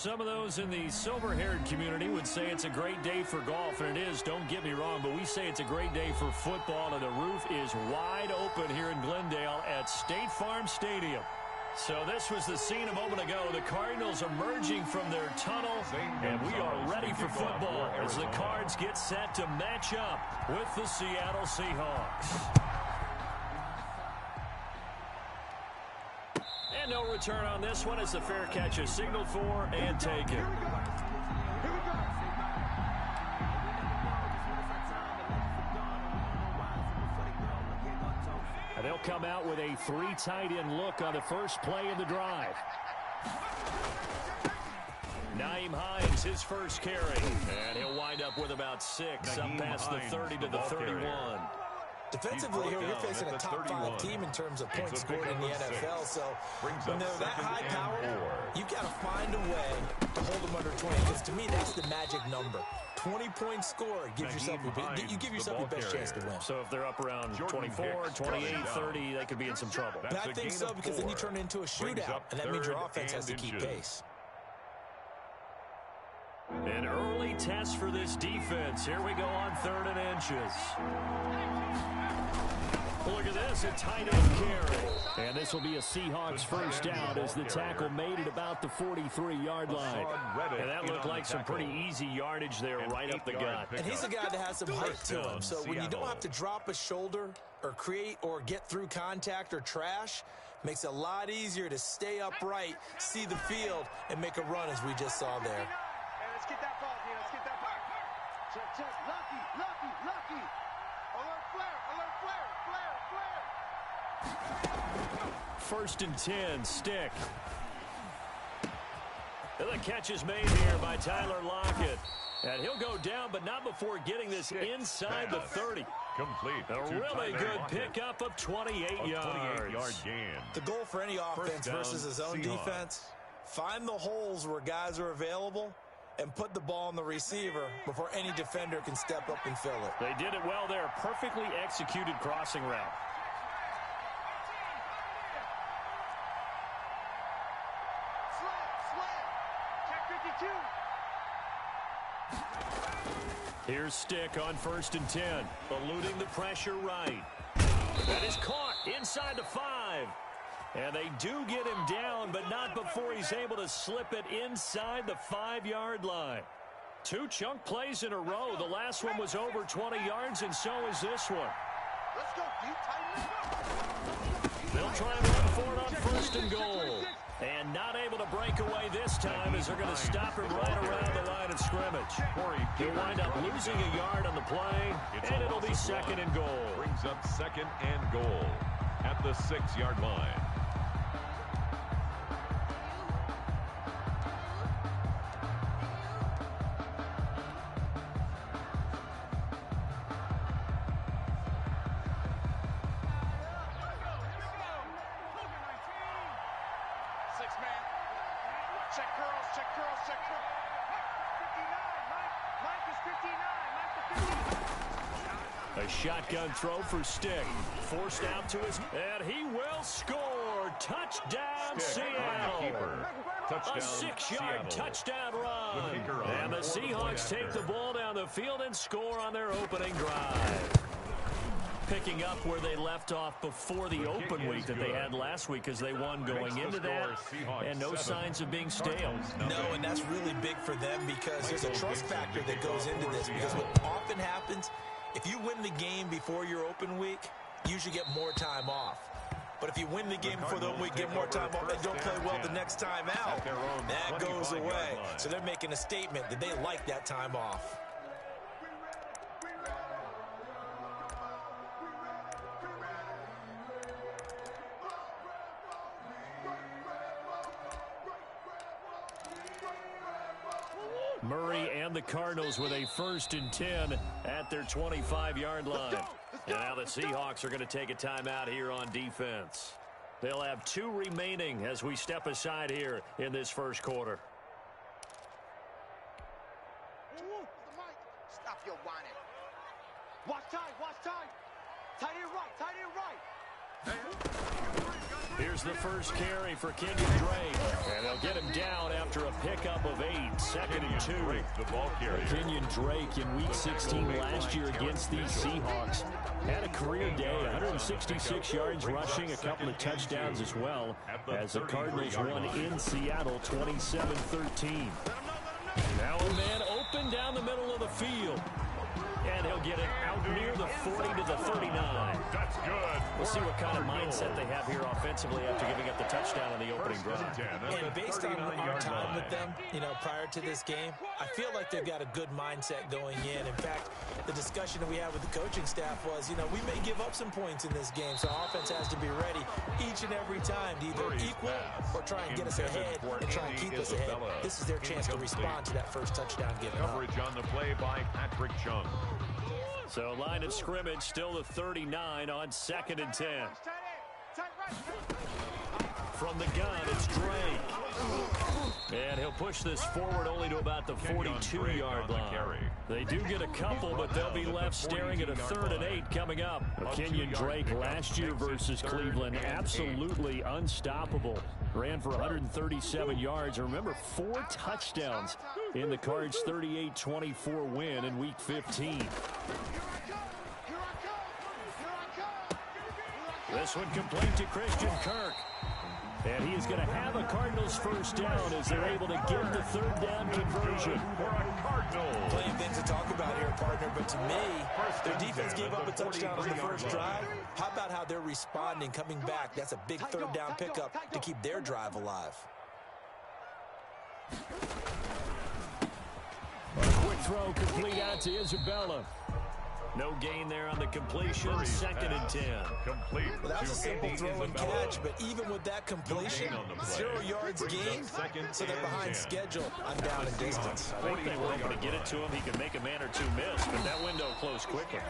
Some of those in the silver-haired community would say it's a great day for golf, and it is, don't get me wrong, but we say it's a great day for football, and the roof is wide open here in Glendale at State Farm Stadium. So this was the scene a moment ago. The Cardinals emerging from their tunnel, and we are ready for football as the Cards get set to match up with the Seattle Seahawks. And no return on this one as the fair catch is signaled for and taken. And they'll come out with a 3 tight end look on the first play of the drive. Naeem Hines, his first carry. And he'll wind up with about 6, up past the 30 to the 31. Defensively here, you're facing a top 5 team in terms of points scored in the NFL. So when they're that high power, you've got to find a way to hold them under 20. Because to me, that's the magic number. 20 points scored gives yourself you give yourself your best chance to win. So if they're up around 24, 28, 30, they could be in some trouble. And I think so, because then you turn it into a shootout, and that means your offense has to keep pace. An early test for this defense. Here we go on 3rd and inches. Look at this, a tight end carry. And this will be a Seahawks first down as the tackle made it about the 43-yard line. And that looked like some pretty easy yardage there right up the gut. And he's a guy that has some height to him. So when you don't have to drop a shoulder or create or get through contact or trash, makes it a lot easier to stay upright, see the field, and make a run as we just saw there. Let's get that ball, Gino. Let's get that ball. Check. Lucky. Alert flare. 1st and 10, Stick. And the catch is made here by Tyler Lockett. And he'll go down, but not before getting this inside the 30. Complete. A really good pickup of 28 yards. Gain. The goal for any offense versus his own defense, find the holes where guys are available and put the ball on the receiver before any defender can step up and fill it. They did it well there. Perfectly executed crossing route. Check 52. Here's Stick on 1st and 10. Eluding the pressure right. That is caught inside the 5. And they do get him down, but not before he's able to slip it inside the 5-yard line. 2 chunk plays in a row. The last one was over 20 yards, and so is this one. Let's go, They'll try and run for it on 1st and goal. And not able to break away this time as they're going to stop him right around the line of scrimmage. He'll wind up losing a yard on the play, and it'll be 2nd and goal. Brings up 2nd and goal at the 6-yard line. A shotgun throw for Stick. Forced out to his... And he will score. Touchdown, Seattle. A 6-yard touchdown run. And the Seahawks take the ball down the field and score on their opening drive. Picking up where they left off before the open week that they had last week as they won going into that, and no signs of being stale. No, and that's really big for them because there's a trust factor that goes into this, because what often happens, if you win the game before your open week, you usually get more time off. But if you win the game before the open week, get more time off, and don't play well the next time out, that goes away. So they're making a statement that they like that time off. Murray and the Cardinals with a 1st and 10 at their 25-yard line. And now the Seahawks are going to take a timeout here on defense. They'll have 2 remaining as we step aside here in this first quarter. Stop your whining. Watch time. Tight end right. Here's the first carry for Kenyon Drake. And they'll get him down after a pickup of 8. Second and 2. Kenyon Drake in Week 16 last year against these Seahawks had a career day, 166 yards rushing, a couple of touchdowns as well, as the Cardinals won in Seattle 27-13. Now a man open down the middle of the field. And he'll get it out near the 40 to the 39. That's good. We'll see what kind of mindset they have here offensively after giving up the touchdown on the opening drive. And based on our time with them, prior to this game, I feel like they've got a good mindset going in. In fact, the discussion that we had with the coaching staff was, we may give up some points in this game, so our offense has to be ready each and every time to either equal or try and get us ahead and try and keep us ahead. This is their chance to respond to that first touchdown given up. Coverage on the play by Patrick Chung. So line of scrimmage still the 39 on 2nd and 10. From the gun, it's Drake. And he'll push this forward only to about the 42-yard line. They do get a couple, but they'll be left staring at a 3rd and 8 coming up. Kenyon Drake last year versus Cleveland, absolutely unstoppable. Ran for 137 yards. Remember, 4 touchdowns in the Cards' 38-24 win in Week 15. This one complete to Christian Kirk. And he is going to have a Cardinals first down as they're able to get the 3rd down conversion. Plenty of things to talk about here, partner, but to me, their defense gave up a touchdown on the first drive. How about how they're responding, coming back? That's a big 3rd down pickup to keep their drive alive. A quick throw complete out to Isabella. No gain there on the completion. 2nd and 10. Complete. Well, that was a simple throw and catch, but even with that completion, 0 yards gained, so they're behind schedule on down and distance. I think they were able to get it to him. He could make a man or 2 miss, but that window closed quickly.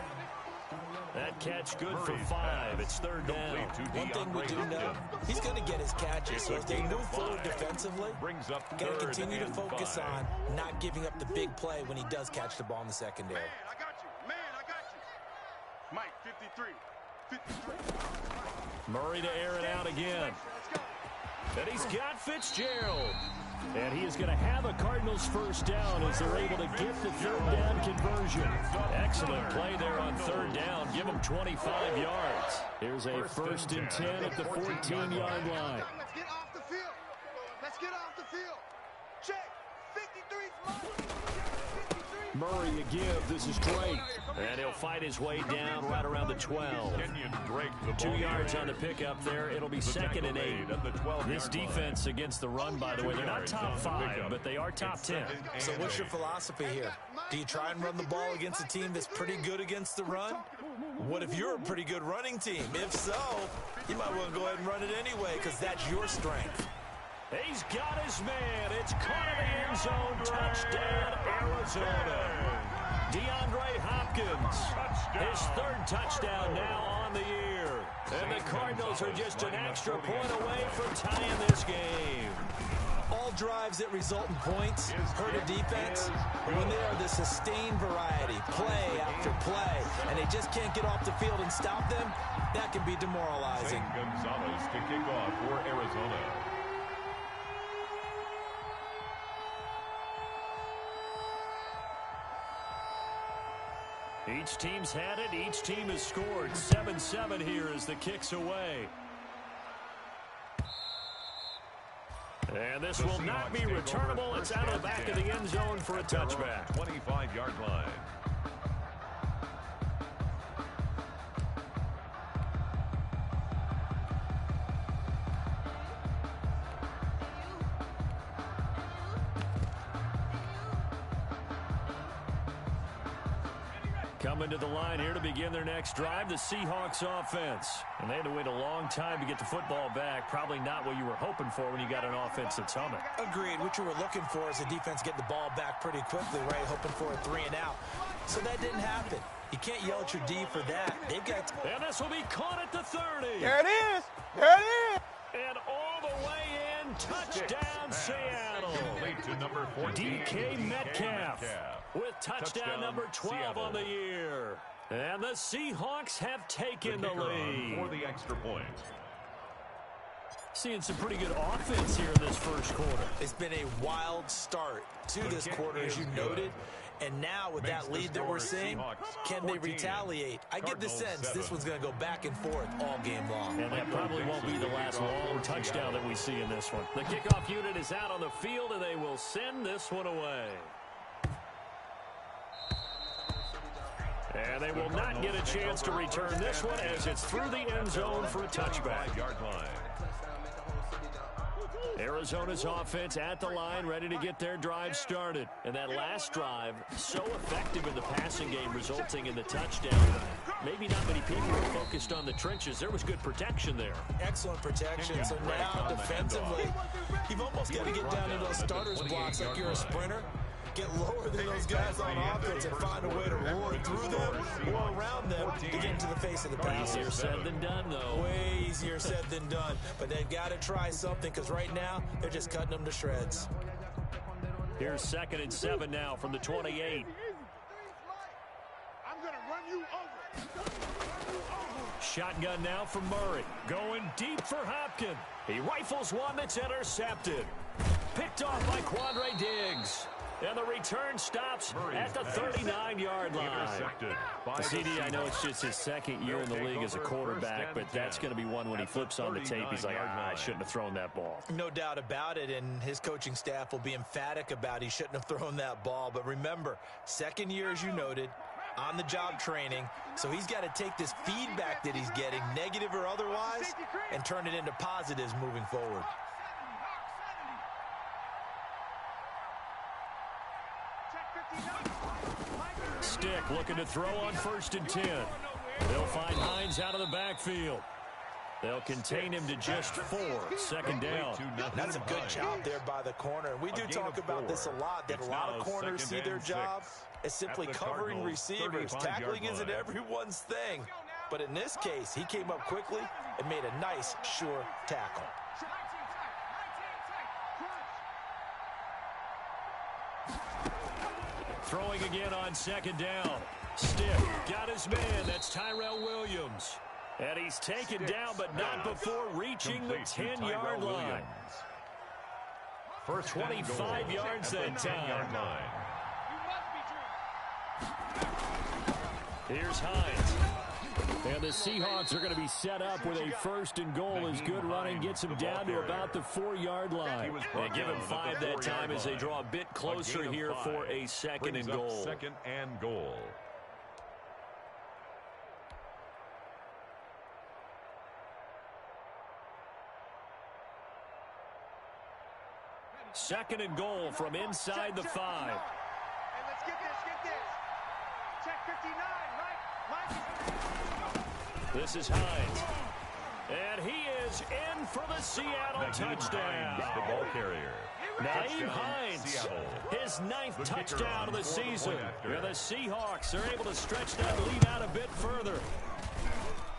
That catch good for 5. It's 3rd down. One thing we do know, he's going to get his catches. So as they move forward defensively, got to continue to focus on not giving up the big play when he does catch the ball in the secondary. Mike, 53. Murray to air it out again. And he's got Fitzgerald. And he is going to have a Cardinals first down as they're able to get the 3rd down conversion. Excellent play there on 3rd down. Give him 25 yards. Here's a 1st and 10 at the 14-yard line. Let's get off the field. Let's get off the field. Check. 53's Murray a give. This is Drake. And he'll fight his way down right around the 12. 2 yards on the pickup there. It'll be 2nd and 8. This defense against the run, by the way, they're not top 5, but they are top 10. So what's your philosophy here? Do you try and run the ball against a team that's pretty good against the run? What if you're a pretty good running team? If so, you might want to go ahead and run it anyway because that's your strength. He's got his man. It's caught in the end zone. Touchdown, Arizona. DeAndre Hopkins, his 3rd touchdown now on the year. And the Cardinals are just an extra point away from tying this game. All drives that result in points hurt a defense, but when they are the sustained variety, play after play, and they just can't get off the field and stop them, that can be demoralizing. Gonzalez to kick off for Arizona. Each team's had it. Each team has scored. 7-7 here as the kick's away. And this will not be returnable. It's out of the back of the end zone for a touchback. 25-yard line. Coming to the line here to begin their next drive, the Seahawks offense. And they had to wait a long time to get the football back. Probably not what you were hoping for when you got an offense that's humming. Agreed. What you were looking for is the defense getting the ball back pretty quickly, right? Hoping for a 3 and out. So that didn't happen. You can't yell at your D for that. They've got... And this will be caught at the 30. There it is. There it is. And all the way in, touchdown Seattle. to number 14, DK Metcalf with touchdown number 12 Seattle. on the year. And the Seahawks have taken the lead. For the extra point. Seeing some pretty good offense here in this first quarter. It's been a wild start to this quarter, as you noted. And now with that lead that we're seeing, can they retaliate? I get the sense this one's going to go back and forth all game long. And that probably won't be the last long touchdown that we see in this one. The kickoff unit is out on the field, and they will send this one away. And they will not get a chance to return this one as it's through the end zone for a touchback. Arizona's offense at the line, ready to get their drive started. And that last drive, so effective in the passing game, resulting in the touchdown. Maybe not many people were focused on the trenches. There was good protection there. Excellent protection. So now defensively, you've almost got to get down to those starters blocks like you're a sprinter. Get lower than those guys on offense and find a way to roar through them or around them to get into the face of the pass. Easier said than done, though. Way easier said than done. But they've got to try something because right now they're just cutting them to shreds. Here's 2nd and 7 now from the 28. I'm going to run you over. Shotgun now from Murray. Going deep for Hopkins. He rifles one that's intercepted. Picked off by Quandre Diggs. And the return stops at the 39-yard line. CD, I know it's just his second year in the league as a quarterback, but that's going to be one when he flips on the tape, he's like, I shouldn't have thrown that ball. No doubt about it, and his coaching staff will be emphatic about he shouldn't have thrown that ball. But remember, second year, as you noted, on-the-job training, so he's got to take this feedback that he's getting, negative or otherwise, and turn it into positives moving forward. Stick looking to throw on 1st and 10. They'll find Hines out of the backfield. They'll contain him to just 4. 2nd down. That's a good job there by the corner. We do talk about this a lot, that a lot of corners see their job as simply covering receivers. Tackling isn't everyone's thing. But in this case, he came up quickly and made a nice, sure tackle. Throwing again on 2nd down. Stick got his man. That's Tyrell Williams. And he's taken down, but not before reaching the 10-yard line. For 25 yards that time. Here's Hines. And the Seahawks are going to be set up with a 1st and goal as good running gets him down to about the 4-yard line. They give him 5 that time as they draw a bit closer here for a 2nd and goal. 2nd and goal. Second and goal from inside the 5. And let's get this. Check 59, right? This is Hines. And he is in for the Seattle touchdown. The ball carrier. Naeem Hines, his 9th touchdown of the season. And the Seahawks are able to stretch that lead out a bit further.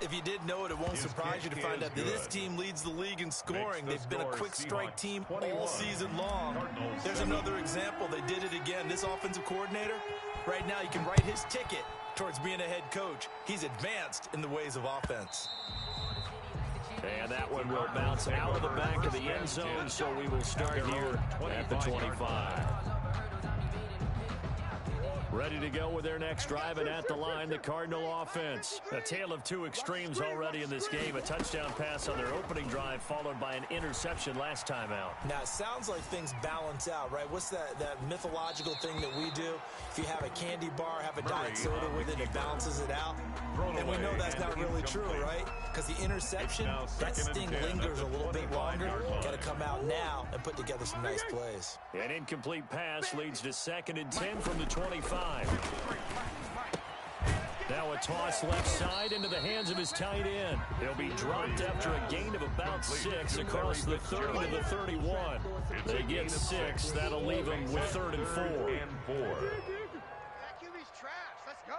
If you did know it, it won't surprise you to find out that this team leads the league in scoring. They've been a quick strike team all season long. There's another example. They did it again. This offensive coordinator, right now you can write his ticket towards being a head coach. He's advanced in the ways of offense. And that one will bounce out of the back of the end zone, so we will start here at the 25. Ready to go with their next drive, and at the line, the Cardinal offense. A tale of two extremes already in this game. A touchdown pass on their opening drive, followed by an interception last time out. Now, it sounds like things balance out, right? What's that mythological thing that we do? If you have a candy bar, have a diet soda with it, it balances it out. And we know that's not really true, right? Because the interception, that sting lingers a little bit longer. Got to come out now and put together some nice plays. An incomplete pass leads to 2nd and 10 from the 25. Now a toss left side into the hands of his tight end. He'll be dropped after a gain of about 6 across the 30 to the 31. They get 6. That'll leave them with 3rd and 4. Let's go.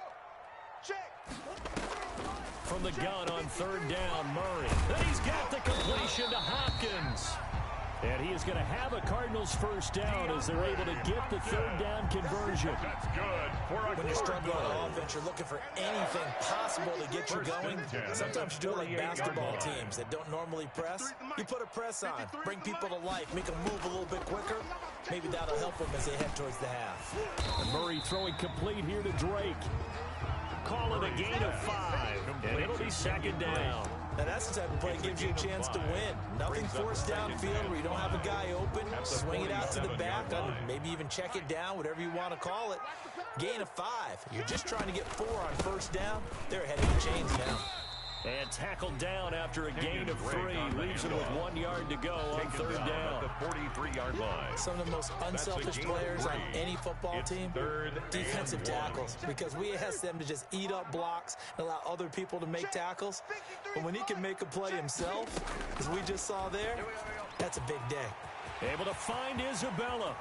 Check. From the gun on 3rd down, Murray. And he's got the completion to Hopkins. And he is going to have a Cardinals first down as they're able to get the third down conversion. That's good for a When you're struggling on offense, you're looking for anything possible to get you going. Sometimes you do it like basketball teams that don't normally press. You put a press on, bring people to life, make them move a little bit quicker. Maybe that'll help them as they head towards the half. And Murray throwing complete here to Drake. Call it a gain of 5, and it'll be second down. Now that's the type of play that gives you a chance to win. Nothing forced downfield where you don't have a guy open. Swing it out to the back, maybe even check it down, whatever you want to call it. Gain of 5. You're just trying to get 4 on first down. They're ahead of the chains now. And tackled down after a gain of 3. Leaves him with 1 yard to go on third down. At the 43-yard line. Some of the most unselfish players on any football team, defensive tackles, because we ask them to just eat up blocks and allow other people to make tackles. But when he can make a play himself, as we just saw there, that's a big day. Able to find Isabella.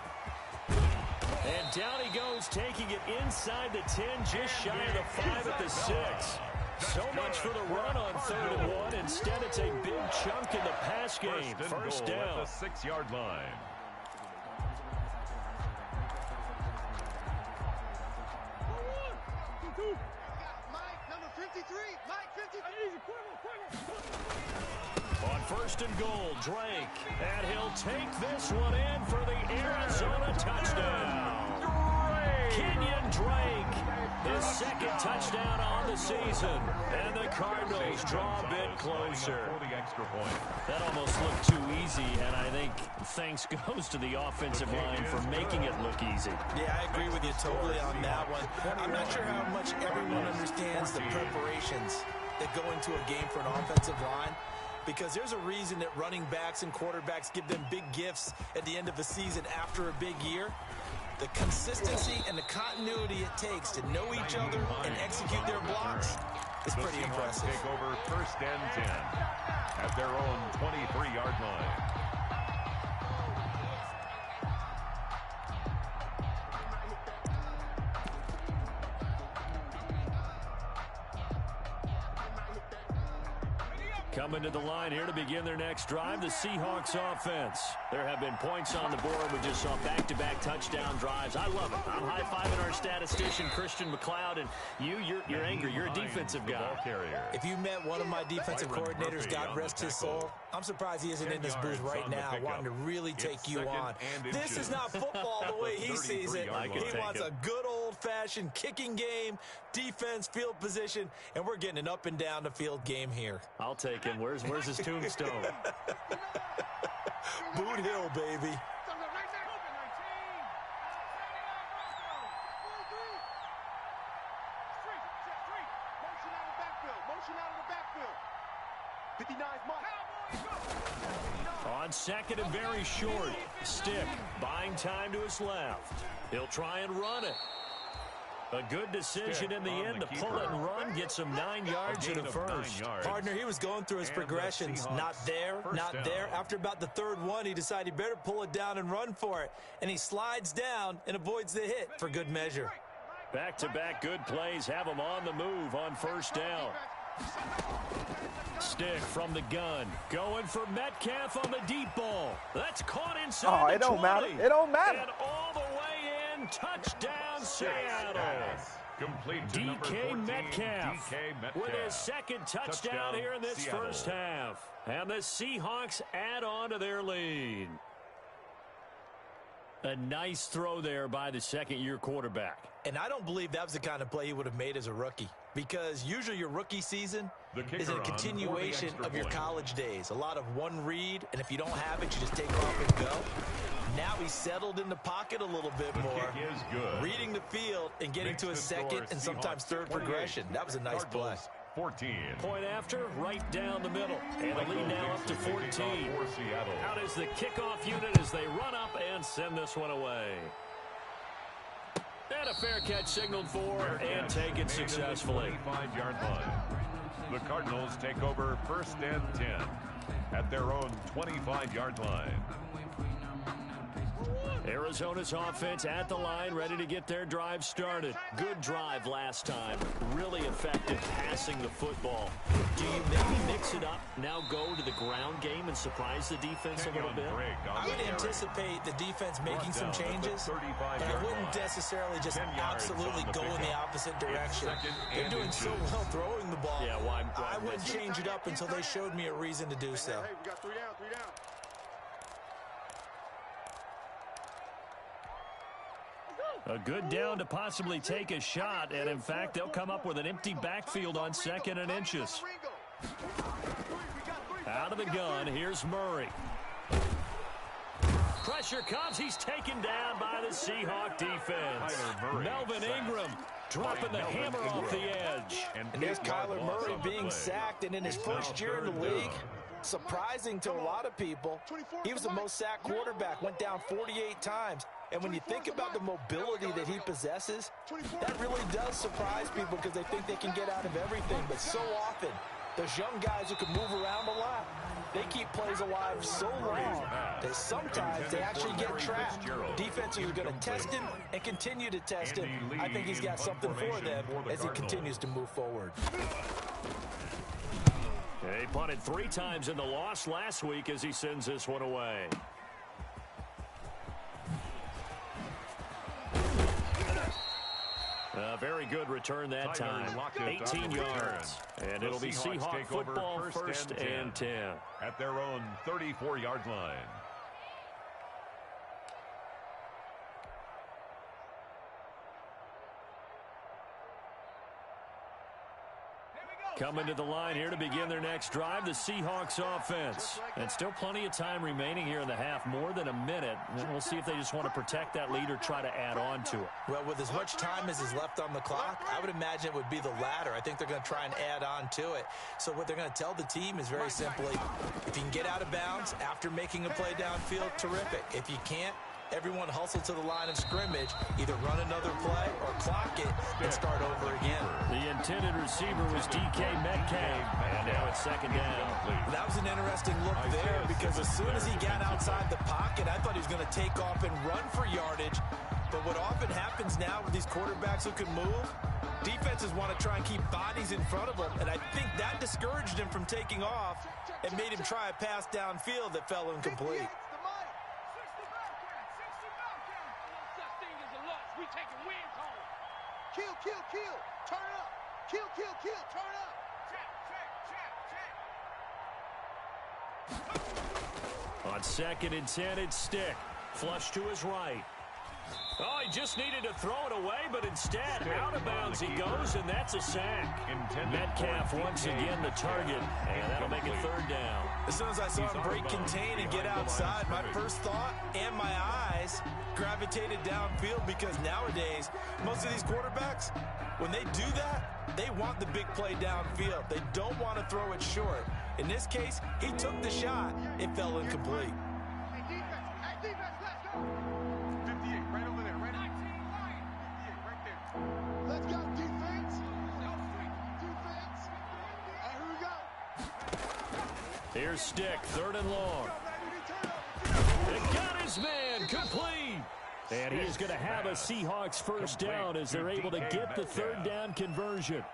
And down he goes, taking it inside the 10, just shy of the 5 at the 6. So much for the run on 3rd and 1. Instead, it's a big chunk in the pass game. First down. At the 6-yard line. Mike, number 53. Mike, 53. On 1st and goal, Drake. And he'll take this one in for the Arizona touchdown. Kenyon Drake, his 2nd touchdown on the season. And the Cardinals draw a bit closer. For the extra point. That almost looked too easy, and I think thanks goes to the offensive line for making it look easy. Yeah, I agree with you totally on that one. I'm not sure how much everyone understands the preparations that go into a game for an offensive line, because there's a reason that running backs and quarterbacks give them big gifts at the end of a season after a big year. The consistency and the continuity it takes to know each other and execute their blocks is pretty impressive. Take over 1st and 10 at their own 23-yard line. Coming to the line here to begin their next drive, the Seahawks offense. There have been points on the board. We just saw back-to-back touchdown drives. I love it. I'm high-fiving our statistician, Christian McLeod, and you're angry. You're a defensive guy. If you met one of my defensive coordinators, God rest his soul, I'm surprised he isn't in this booth right now wanting to really take you on. This is not football the way he sees it. He wants a good old-fashioned kicking game, defense, field position, and we're getting an up-and-down-the-field game here. I'll take him. Where's his tombstone? Boot Hill, baby. On 2nd and very short, Stick buying time to his left. He'll try and run it. A good decision in the end to pull it and run, get some 9 yards in the first. Partner, he was going through his progressions. Not there, not there. After about the 3rd one, he decided he better pull it down and run for it. And he slides down and avoids the hit for good measure. Back-to-back good plays have him on the move on 1st down. Stick from the gun, going for Metcalf on the deep ball. That's caught inside the 20. It don't matter. It don't matter. And all the way in, touchdown Seattle. Complete to DK Metcalf with his 2nd touchdown here in this Seattle. first half. And the Seahawks add on to their lead. A nice throw there by the 2nd-year quarterback. And I don't believe that was the kind of play he would have made as a rookie, because usually your rookie season is a continuation of your college days. A lot of one read, and if you don't have it, you just take off and go. Now he's settled in the pocket a little bit more, reading the field and getting to his 2nd and sometimes 3rd progression. That was a nice play. 14. Point after, right down the middle. And the lead now up to 14. Out is the kickoff unit as they run up and send this one away. And a fair catch signaled for and taken successfully. 25-yard line. The Cardinals take over 1st and 10 at their own 25-yard line. Arizona's offense at the line, ready to get their drive started. Good drive last time. Really effective passing the football. Do you maybe mix it up, now go to the ground game and surprise the defense a little bit? I would anticipate the defense making some changes, but I wouldn't necessarily just absolutely go in the opposite direction. They're doing so well throwing the ball. Yeah, well, I wouldn't change it up until they showed me a reason to do so. Hey, we got 3 down, 3 down. A good down to possibly take a shot, and in fact, they'll come up with an empty backfield on 2nd and inches. Out of the gun, here's Murray. Pressure comes, he's taken down by the Seahawk defense. Melvin Ingram dropping the hammer off the edge. And there's Kyler Murray being sacked, and in his first year in the league, surprising to a lot of people, he was the most sacked quarterback, went down 48 times. And when you think about the mobility that he possesses, that really does surprise people because they think they can get out of everything. But so often, those young guys who can move around a lot, they keep plays alive so long that sometimes they actually get trapped. Defenses are going to test him and continue to test him. I think he's got something for them as he continues to move forward. He punted 3 times in the loss last week as he sends this one away. Very good return that time. 18 yards. And it'll be Seahawk football, 1st and 10. At their own 34-yard line. Coming to the line here to begin their next drive, the Seahawks offense. And still plenty of time remaining here in the half, more than a minute. And we'll see if they just want to protect that lead or try to add on to it. Well, with as much time as is left on the clock, I would imagine it would be the latter. I think they're going to try and add on to it. So what they're going to tell the team is very simply, if you can get out of bounds after making a play downfield, terrific. If you can't, everyone hustle to the line of scrimmage, either run another play or clock it and start over again. The intended receiver was DK Metcalf, and now it's 2nd down. That was an interesting look there because as soon as he got outside the pocket, I thought he was going to take off and run for yardage. But what often happens now with these quarterbacks who can move, defenses want to try and keep bodies in front of them, and I think that discouraged him from taking off and made him try a pass downfield that fell incomplete. Kill, kill, kill, turn up. Kill, kill, kill, turn up. On 2nd and 10, it's Stick. Flush to his right. Oh, he just needed to throw it away, but instead, out of bounds he goes, and that's a sack. Metcalf once again the target, and that'll make it 3rd down. As soon as I saw him break contain and get outside, my first thought and my eyes gravitated downfield because nowadays, most of these quarterbacks, when they do that, they want the big play downfield. They don't want to throw it short. In this case, he took the shot. It fell incomplete. Hey, defense, let's go. 58, right over there, right? 19, 58, right there. Let's go, defense. Defense. All right, here we go. Here's Stick, 3rd and long. They got his man, complete. And he is going to have a Seahawks 1st down as they're able to get the 3rd down conversion.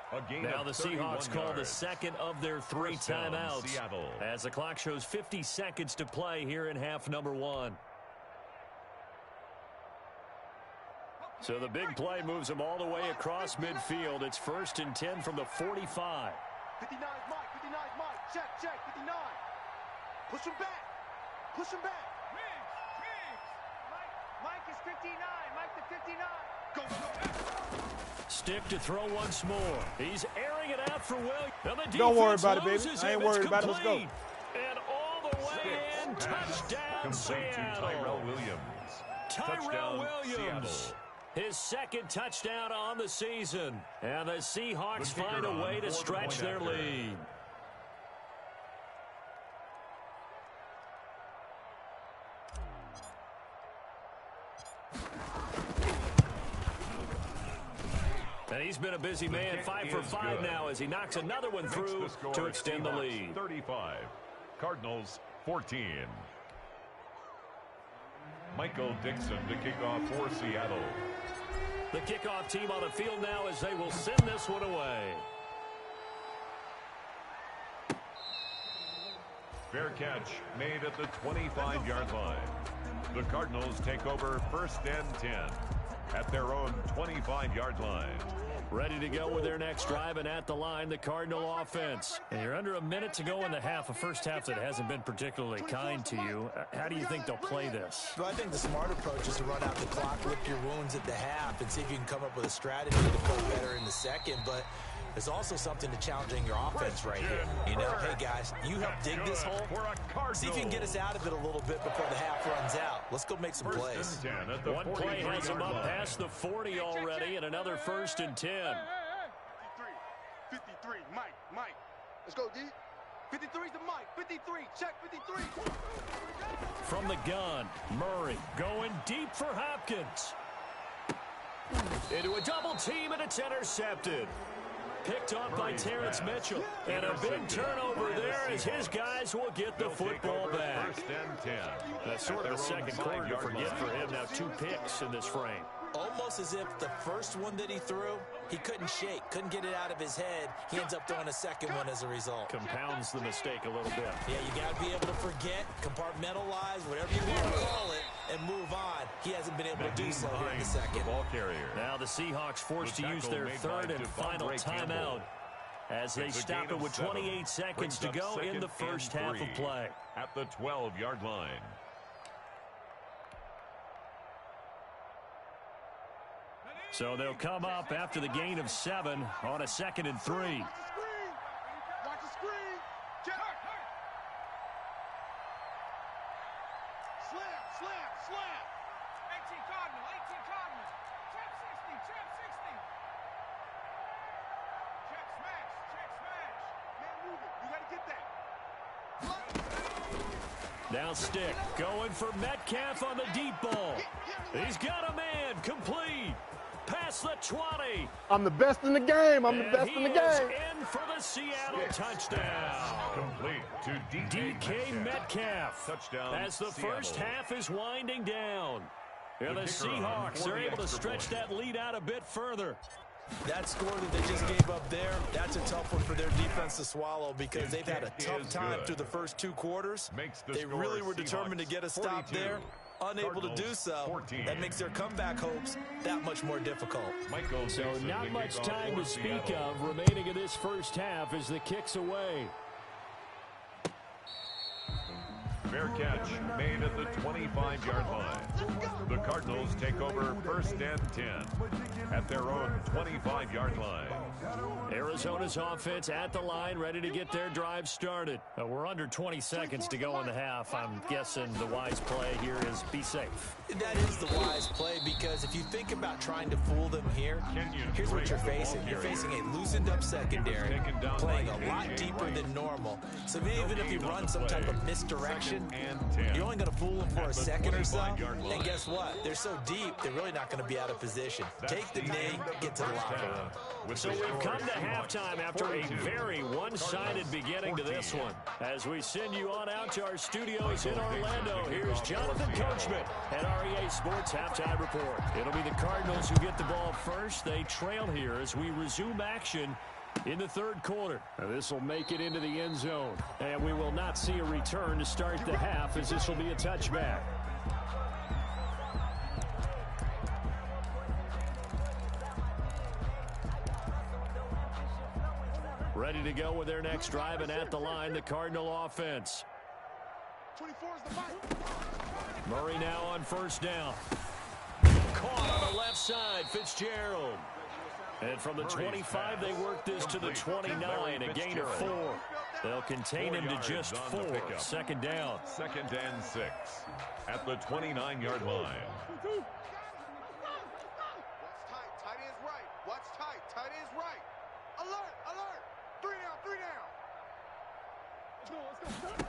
Now the Seahawks call the 2nd of their 3 timeouts as the clock shows 50 seconds to play here in half number 1. So the big play moves them all the way across midfield. It's 1st and 10 from the 45. 59 Mike, 59 Mike. Check, 59. Push him back. Push him back. Mike is 59. Mike to 59. Go. Stick to throw once more. He's airing it out for Williams. Don't worry about it, baby. I ain't worried about it. Let's go. And all the way in. Touchdown, Seattle. Tyrell Williams. His 2nd touchdown on the season. And the Seahawks find a way to stretch their lead. And he's been a busy man, 5 for 5 now as he knocks another one through to extend the lead. 35, Cardinals 14. Michael Dixon to kick off for Seattle. The kickoff team on the field now as they will send this one away. Fair catch made at the 25-yard line. The Cardinals take over 1st and 10 at their own 25-yard line. Ready to go with their next drive, and at the line, the Cardinal offense. And you're under a minute to go in the half, a first half that hasn't been particularly kind to you. How do you think they'll play this? Well, I think the smart approach is to run out the clock, lick your wounds at the half, and see if you can come up with a strategy to play better in the second. But there's also something to challenging your offense right here. You know, hey, guys, you help dig this hole. See if you can get us out of it a little bit before the half runs out. Let's go make some plays. One play has him up past the 40 already, and another 1st and 10. 53, Mike. Let's go, D. 53's the Mike. 53, check 53. From the gun, Murray going deep for Hopkins. Into a double team, and it's intercepted. Picked off by Terrence Mitchell. And a big turnover there as his guys will get the football back. 1st and 10. That's sort of a second quarter to forget for him. Now 2 picks in this frame. Almost as if the first one that he threw, he couldn't shake, couldn't get it out of his head. He ends up throwing a second one as a result. Compounds the mistake a little bit. Yeah, you got to be able to forget, compartmentalize, whatever you want to call it, and move on. He hasn't been able to do so here in the second. Ball carrier. Now the Seahawks forced to use their 3rd and final timeout as they stop it with 28 seconds to go in the first half of play. At the 12-yard line. So they'll come up after the gain of 7 on a 2nd and 3. Watch the screen. Check. Slam. 18 Cardinal. Check 60. Check smash. Man, move it. You got to get that. Now Stick going for Metcalf on the deep ball. He's got a man. Complete. Past the 20. I'm the best in the game. I'm the best in the game. In for the Seattle touchdown. Complete to DK Metcalf. Touchdown. As the Seattle. first half is winding down. And the Seahawks are able to stretch that lead out a bit further. That score that they just gave up there, that's a tough one for their defense to swallow because they've had a tough time through the first 2 quarters. They really were determined to get a stop there. Unable to do so, that makes their comeback hopes that much more difficult. So not much time to speak of remaining in this first half as the kick's away. Fair catch made at the 25-yard line. The Cardinals take over 1st and 10 at their own 25-yard line. Arizona's offense at the line, ready to get their drive started. We're under 20 seconds to go in the half. I'm guessing the wise play here is be safe. That is the wise play because if you think about trying to fool them here, here's what you're facing. You're facing a loosened up secondary, playing a lot deeper than normal. So even if you run some type of misdirection, you're only going to fool them for a second or so. And guess what? They're so deep, they're really not going to be out of position. Take the knee, get to the locker room. So we've come to halftime after a very one-sided beginning to this one. As we send you on out to our studios in Orlando, here's Jonathan Coachman at REA Sports Halftime Report. It'll be the Cardinals who get the ball first. They trail here as we resume action in the 3rd quarter. Now this will make it into the end zone. And we will not see a return to start the half as this will be a touchback. Ready to go with their next drive, and at the line, the Cardinal offense. 24 is the Mike. Murray now on 1st down. Caught on the left side, Fitzgerald. And from the 25, they work this to the 29, a gain of 4. They'll contain him to just 4. 2nd down. 2nd and 6 at the 29-yard line. Tight end's right. Watch tight. Tight end's right. Alert. 3 down. Let's go.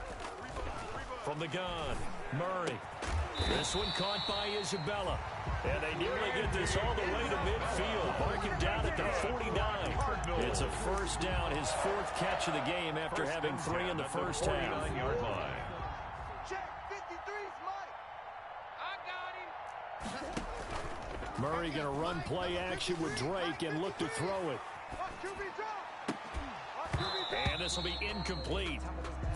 From the gun, Murray. This one caught by Isabella. And they nearly get this all the way to midfield. Mark him down at the 49. It's a 1st down, his 4th catch of the game after having 3 in the first half. Yard line. Check 53's Mike. I got Murray going to run play action with Drake and look to throw it. And this will be incomplete.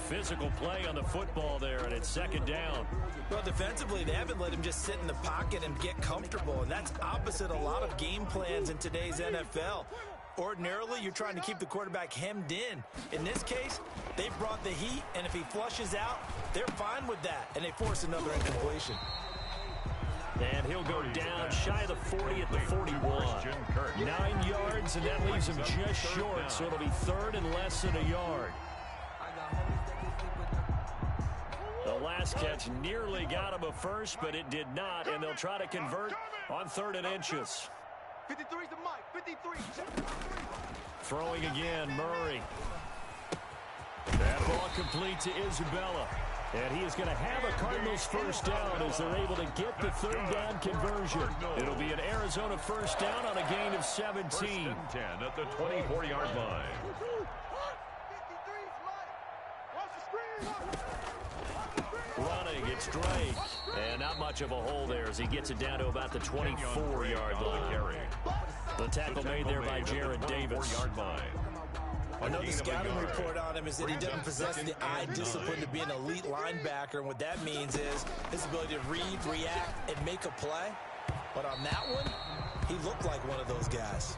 Physical play on the football there, and it's second down. Well, defensively, they haven't let him just sit in the pocket and get comfortable, and that's opposite a lot of game plans in today's NFL. Ordinarily, you're trying to keep the quarterback hemmed in. In this case, they brought the heat, and if he flushes out, they're fine with that, and they force another incompletion. And he'll go down shy of the 40 at the 41. 9 yards, and that leaves him just short, so it'll be third and less than a yard. The last catch nearly got him a first, but it did not, and they'll try to convert on 3rd and inches. 53's the mic. 53. Throwing again, Murray. That ball complete to Isabella. And he is going to have a Cardinals first down as they're able to get the 3rd down conversion. It'll be an Arizona first down on a gain of 17. 1st and 10 at the 24-yard line. 53's mic. Watch the screen. Running, it's Drake. And not much of a hole there as he gets it down to about the 24-yard line. The tackle made there by Jared Davis. I know the scouting report on him is that he doesn't possess the eye discipline to be an elite linebacker, and what that means is his ability to read, react, and make a play. But on that one, he looked like one of those guys.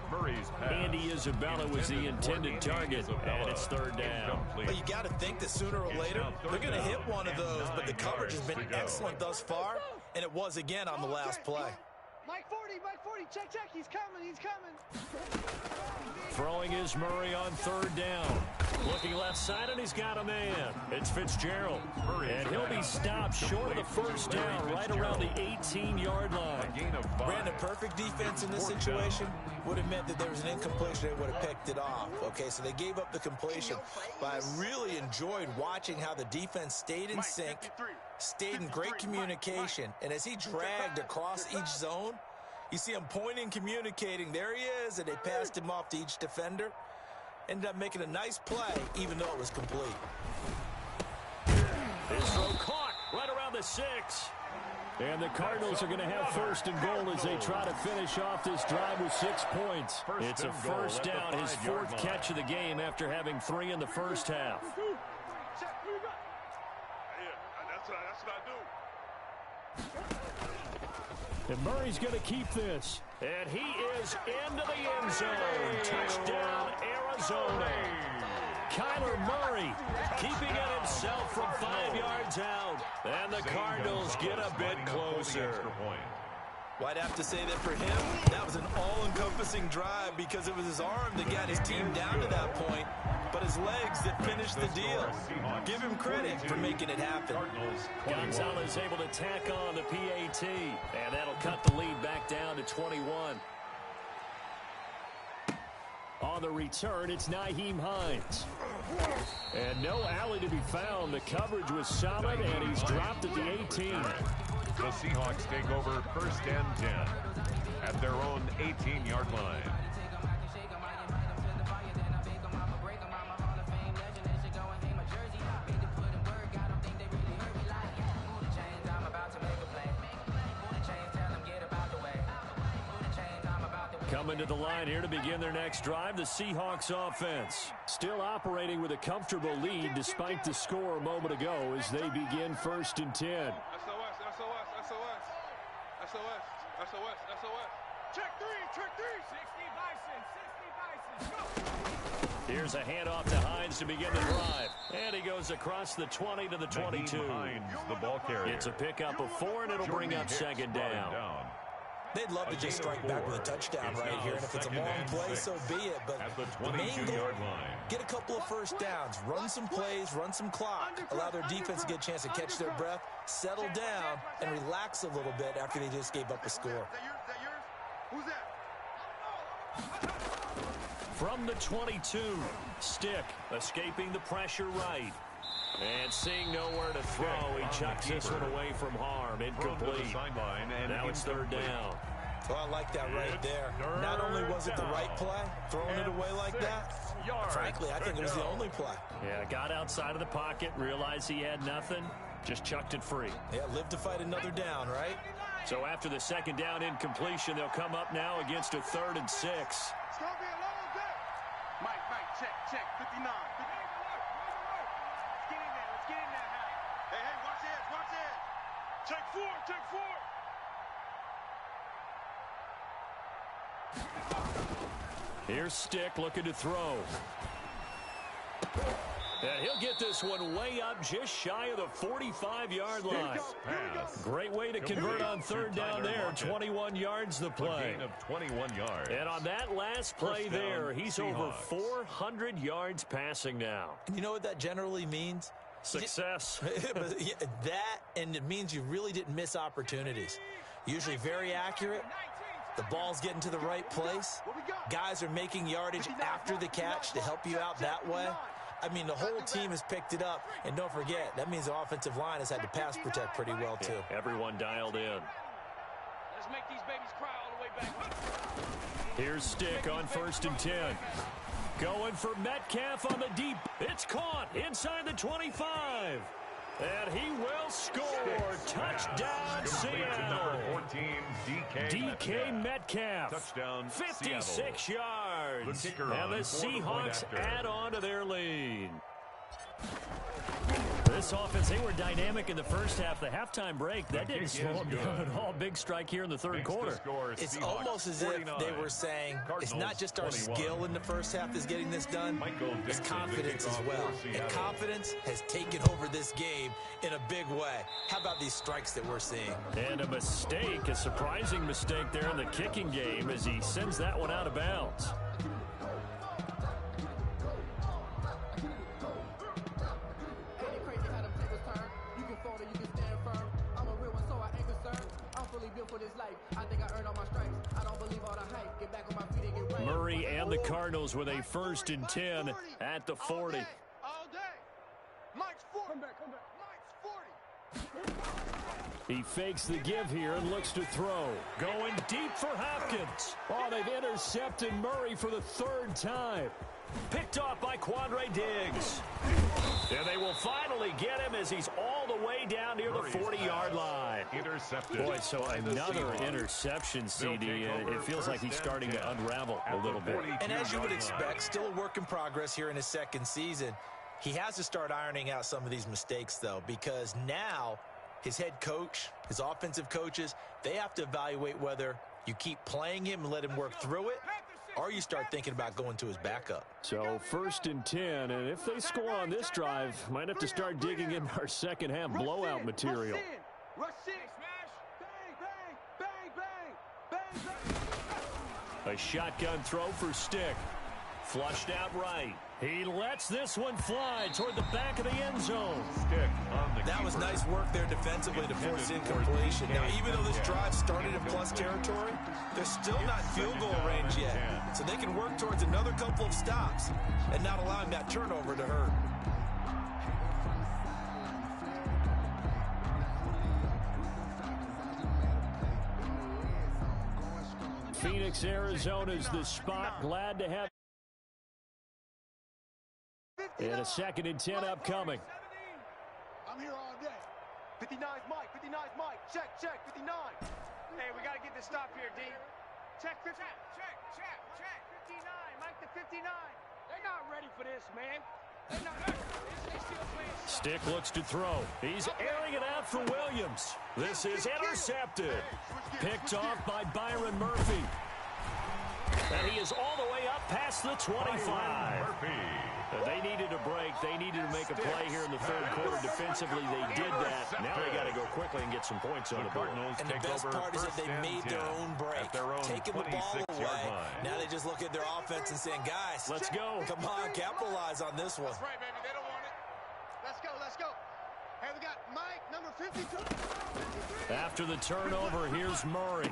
Andy Isabella was the intended target, and it's 3rd down. But you got to think that sooner or later, they're going to hit one of those, but the coverage has been excellent thus far, and it was again on the last play. Mike 40, check, he's coming. Throwing is Murray on 3rd down. Looking left side, and he's got a man. It's Fitzgerald. And he'll be stopped short of the first down, right around the 18-yard line. Brandon, perfect defense in this situation would have meant that there was an incompletion. They would have picked it off. Okay, so they gave up the completion. But I really enjoyed watching how the defense stayed in sync, stayed in great communication. And as he dragged across each zone, you see him pointing, communicating. There he is, and they passed him off to each defender. Ended up making a nice play, even though it was complete. His throw caught right around the 6. And the Cardinals are going to have 1st and goal as they try to finish off this drive with 6 points. It's a first down, his 4th catch of the game after having 3 in the first half. That's what I do. And Murray's going to keep this. And he is into the end zone. Touchdown, Arizona. Kyler Murray keeping it himself from 5 yards out. And the Cardinals get a bit closer. Well, I'd have to say that for him, that was an all-encompassing drive because it was his arm that got his team down to that point, but his legs that finished the deal. Give him credit for making it happen. Gonzalez able to tack on the PAT, and that'll cut the lead back down to 21. On the return, it's Nyheim Hines. And no alley to be found. The coverage was solid, and he's dropped at the 18. The Seahawks take over 1st and 10 at their own 18-yard line. Coming to the line here to begin their next drive, the Seahawks offense. Still operating with a comfortable lead despite the score a moment ago as they begin 1st and 10. SOS. Check three. 60 Bison, go. Here's a handoff to Hines to begin the drive. And he goes across the 20 to the 22. Hines, the ball carrier. It's a pickup of 4, and it'll bring up 2nd down. They'd love to just strike back with a touchdown right here, and if it's a long play, so be it. But the main goal, get a couple of first downs, run some plays, run some clock, allow their defense to get a chance to catch their breath, settle down, and relax a little bit after they just gave up a score. Is that yours? Who's that? From the 22, Stick escaping the pressure right. And seeing nowhere to throw, he chucks this one away from harm. Incomplete. Now it's 3rd down. Well, I like that right there. Not only was it the right play, throwing it away like that, frankly, I think it was the only play. Yeah, got outside of the pocket, realized he had nothing, just chucked it free. Yeah, live to fight another down, right? So after the second down incompletion, they'll come up now against a 3rd and 6. It's going to be a long day. Mike, check. 59. Let's get in there. Hey, watch it. Take 4. Here's Stick looking to throw. And he'll get this one way up just shy of the 45-yard line. Great way to convert on 3rd down there. 21 yards the play. A gain of 21 yards. And on that last play there, he's over 400 yards passing now. You know what that generally means? Success. That, and it means you really didn't miss opportunities. Usually very accurate. The ball's getting to the right place. Guys are making yardage after the catch to help you out that way. I mean, the whole team has picked it up. And don't forget, that means the offensive line has had to pass protect pretty well, too. Yeah, everyone dialed in. Let's make these babies cry all the way back. Here's Stick on 1st and 10. Going for Metcalf on the deep. It's caught inside the 25. And he will score. Touchdown, Seattle. 14, DK Metcalf. Touchdown, 56 Seattle. yards. The kicker and on the for the point Seahawks after. add on to their lead. This offense, they were dynamic in the first half. The halftime break, that didn't slow them down at all. Big strike here in the 3rd quarter. It's almost as if they were saying, it's not just our skill in the first half that's getting this done, it's confidence as well. And confidence has taken over this game in a big way. How about these strikes that we're seeing? And a mistake, a surprising mistake there in the kicking game as he sends that one out of bounds. Murray and the Cardinals with a 1st and 10 at the 40. All day. Mike's 40. Come back. Mike's 40. He fakes the give here and looks to throw. Going deep for Hopkins. Oh, they've intercepted Murray for the 3rd time. Picked off by Quandre Diggs. And they will finally get him as he's all the way down near the 40-yard line. Intercepted. Boy, so another interception, CD. It feels like he's starting to unravel a little bit. And as you would expect, still a work in progress here in his 2nd season. He has to start ironing out some of these mistakes, though, because now his head coach, his offensive coaches, they have to evaluate whether you keep playing him and let him work through it, or you start thinking about going to his backup. So 1st and 10, and if they score on this drive, might have to start digging in our second half blowout material. Rush in. Smash. Bang. A shotgun throw for Stick. Flushed out right. He lets this one fly toward the back of the end zone. Stick on the That was nice work there defensively to force incompletion. Now, even though this drive started in plus territory, they're still not field goal range yet. So they can work towards another couple of stops and not allowing that turnover to hurt. Phoenix, Arizona's the spot. Glad to have. And a 2nd and 10 upcoming. I'm here all day. 59's Mike. Check. 59. Hey, we got to get this stop here, D. Check 59. Mike the 59. They're not ready for this, man. They're not ready. They still playing. Stick looks to throw. He's airing it out for Williams. This is intercepted. Picked off by Byron Murphy. And he is all the way up past the 25. They needed a break. They needed to make a play here in the 3rd quarter. Defensively, they did that. Now they got to go quickly and get some points on the board. And the best part is that they made their own break. Taking the ball away. Now they just look at their offense and saying, guys, let's go. Come on, capitalize on this one. That's right, baby. They don't want it. Let's go. Hey, we got Mike, number 52. After the turnover, here's Murray.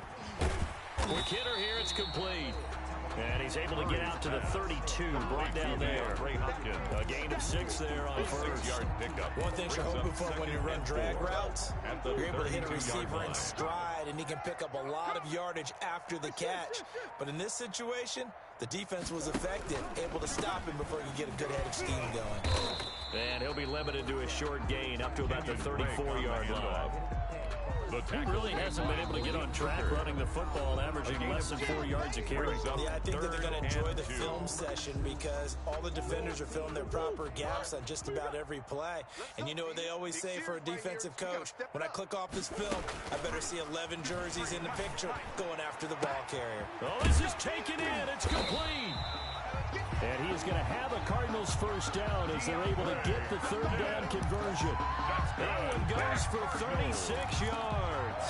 Quick hitter here. It's complete. And he's able to get out to the 32, brought down there. A gain of 6 there on 1st. One thing you're hoping for when you run drag routes, you're able to hit a receiver in stride, and he can pick up a lot of yardage after the catch. But in this situation, the defense was effective, able to stop him before he could get a good head of steam going. And he'll be limited to a short gain up to about the 34-yard line. He really hasn't been able to get on track running the football, averaging less than 4 yards a carry. Yeah, I think that they're going to enjoy the film session because all the defenders are filling their proper gaps on just about every play. And you know what they always say for a defensive coach? When I click off this film, I better see 11 jerseys in the picture going after the ball carrier. Oh, this is taken in. It's complete. And he is going to have a Cardinals first down as they're able to get the third down conversion. That one goes for 36 yards.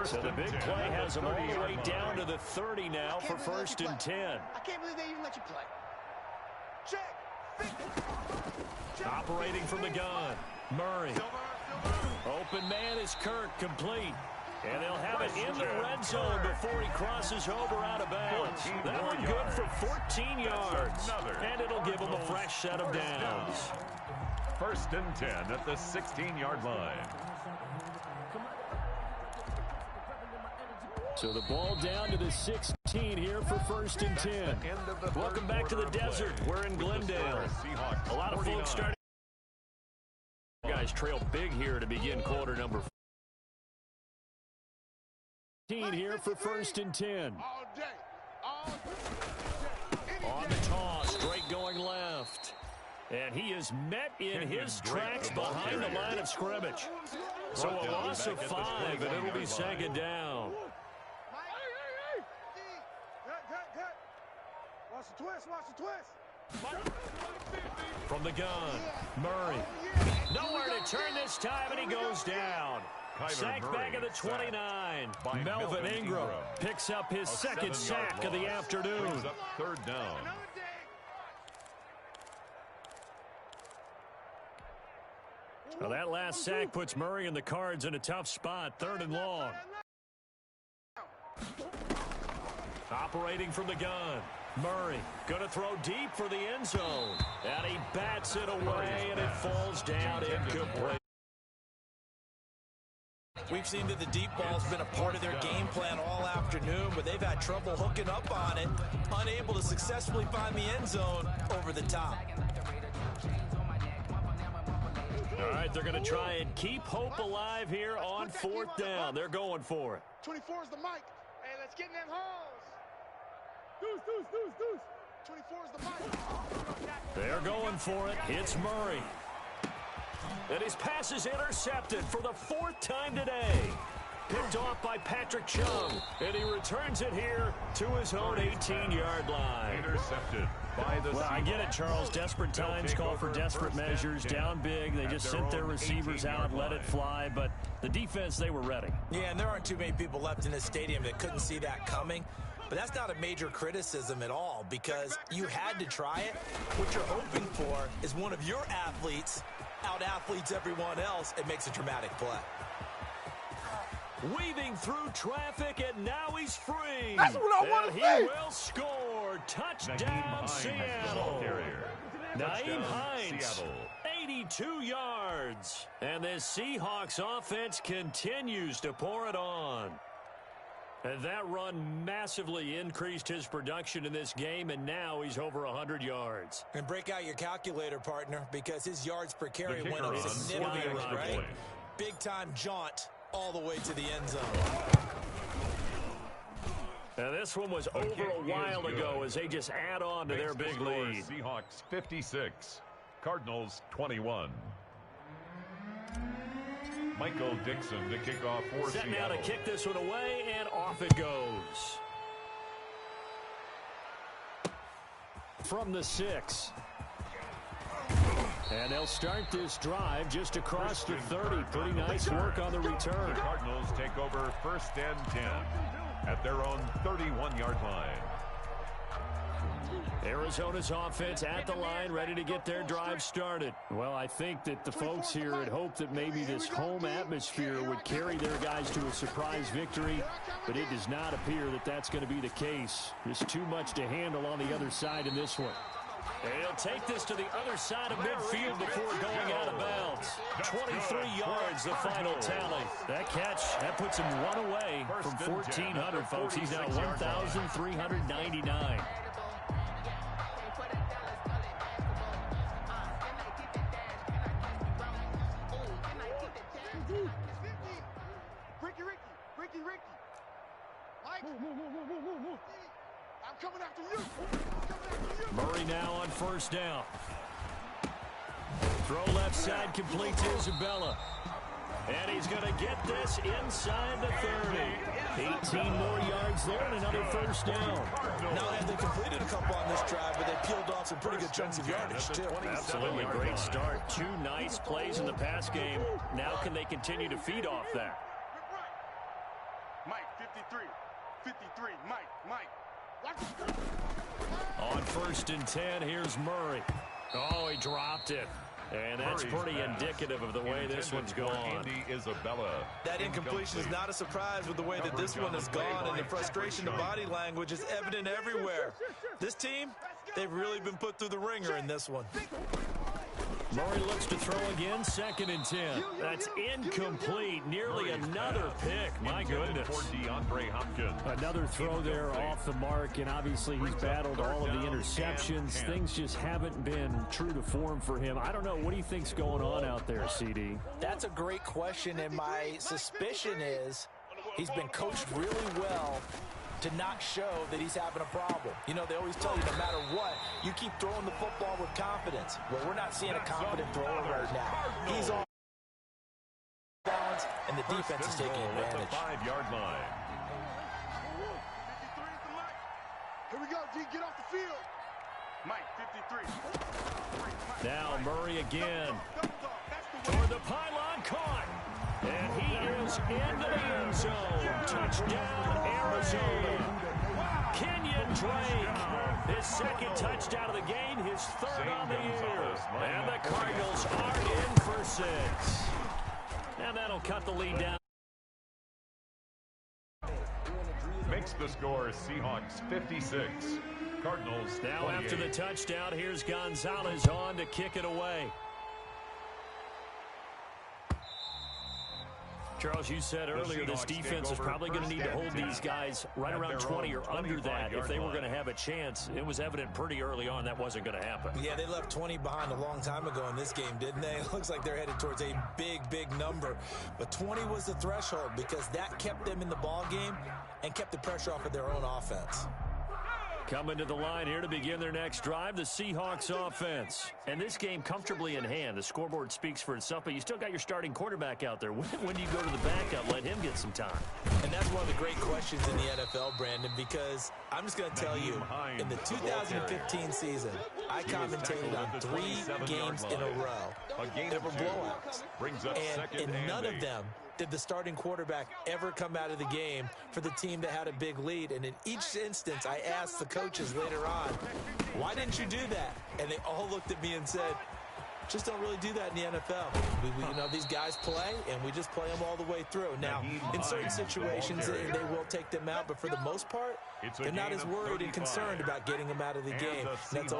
So the big play has them all the way down to the 30 now for first and 10. I can't believe they even let you play. Check. Operating from the gun, Murray. Open man is Kirk, complete. And they'll have it in the red zone before he crosses over out of bounds. That one good for 14 yards. And it'll give him a fresh set of downs. First and 10 at the 16-yard line. So the ball down to the 16 here for first and 10. Welcome back to the desert. We're in Glendale. A lot of folks starting. Guys trail big here to begin quarter number 15 here for first and 10. On the toss, straight going left. And he is met in his tracks behind the line of scrimmage. So a loss of 5, and it'll be second down. Watch the twist. From the gun, Murray. Nowhere to turn this time, and he goes down. Sacked back at the 29. Melvin Ingram picks up his second sack of the afternoon. Third down. Well, that last sack puts Murray and the Cards in a tough spot, third and long. Operating from the gun, Murray going to throw deep for the end zone. And he bats it away, and it falls down incomplete. We've seen that the deep ball's been a part of their game plan all afternoon, but they've had trouble hooking up on it, unable to successfully find the end zone over the top. All right, they're going to try and keep hope alive here on fourth down. They're going for it. 24 is the mic. Hey, let's get in them holes. Deuce. 24 is the mic. They're going for it. It's Murray. And his pass is intercepted for the fourth time today. Picked off by Patrick Chung. And he returns it here to his own 18-yard line. Intercepted by the Well, I get it, Charles. Desperate times call for desperate measures. Down big. They just sent their receivers out, let it fly. But the defense, they were ready. Yeah, and there aren't too many people left in this stadium that couldn't see that coming. But that's not a major criticism at all because you had to try it. What you're hoping for is one of your athletes out-athletes everyone else. It makes a dramatic play. Weaving through traffic, and now he's free. That's what I want to see. see. He will score. Touchdown, Seattle. Naeem Hines, 82 yards. And this Seahawks offense continues to pour it on. And that run massively increased his production in this game, and now he's over 100 yards. And break out your calculator, partner, because his yards per carry went up significantly, right? Big-time jaunt all the way to the end zone. Now, this one was over a while ago as they just add on to their big lead. Seahawks 56, Cardinals 21. Michael Dixon to kick off for Set Seattle. now to kick this one away, and off it goes. From the 6. And they'll start this drive just across the 30. Pretty nice work on the return. The Cardinals take over first and 10 at their own 31-yard line. Arizona's offense at the line, ready to get their drive started. Well, I think that the folks here had hoped that maybe this home atmosphere would carry their guys to a surprise victory, but it does not appear that that's going to be the case. There's too much to handle on the other side in this one. And he'll take this to the other side of midfield before going out of bounds. 23 yards, the final tally. That catch, that puts him one away from 1,400, folks. He's now 1,399. Murray now on first down. Throw left side, complete to Isabella. And he's going to get this inside the 30. 18 more yards there and another first down. Now, they completed a couple on this drive, but they peeled off some pretty good chunks of yardage, too. Absolutely great start. 2 nice plays in the pass game. Now can they continue to feed off that? Mike, 53. 53. Mike. On first and 10, here's Murray. Oh, he dropped it. And that's pretty indicative of the way this one's gone. Isabella. That incompletion is not a surprise with the way that this one has gone, and the frustration of body language is evident everywhere. This team, they've really been put through the ringer in this one. Murray looks to throw again, 2nd and 10. That's incomplete. Nearly another pick. My goodness. Another throw there off the mark, and obviously he's battled all of the interceptions. Things just haven't been true to form for him. I don't know. What do you think's going on out there, CD? That's a great question, and my suspicion is he's been coached really well to not show that he's having a problem. You know, they always tell you no matter what, you keep throwing the football with confidence. Well, we're not seeing a confident thrower right now. He's on balance, and the defense is taking advantage. 5-yard line. Here we go, D, get off the field. Mike, 53. Now Murray again. Toward the pylon, caught. And he is into the end zone. Touchdown, Arizona. Kenyon Drake, his 2nd touchdown of the game, his 3rd on the year. And the Cardinals are in for 6. And that'll cut the lead down. Makes the score Seahawks 56. Cardinals 28. Now after the touchdown, here's Gonzalez on to kick it away. Charles, you said earlier this defense is probably going to need to hold these guys right around 20 or under that if they were going to have a chance. It was evident pretty early on that wasn't going to happen. Yeah, they left 20 behind a long time ago in this game, didn't they? It looks like they're headed towards a big number. But 20 was the threshold because that kept them in the ball game and kept the pressure off of their own offense. Coming to the line here to begin their next drive, the Seahawks offense. And this game comfortably in hand. The scoreboard speaks for itself, but you still got your starting quarterback out there. When do you go to the backup, let him get some time? And that's one of the great questions in the NFL, Brandon, because I'm just going to tell you, in the 2015 season, I commentated on 3 games in a row. There were blowouts. And in none of them did the starting quarterback ever come out of the game for the team that had a big lead. And in each instance, I asked the coaches later on, why didn't you do that? And they all looked at me and said, just don't really do that in the NFL. You know, these guys play, and we just play them all the way through. Now, in certain situations, they will take them out, but for the most part, they're not as worried and concerned about getting them out of the game. That's always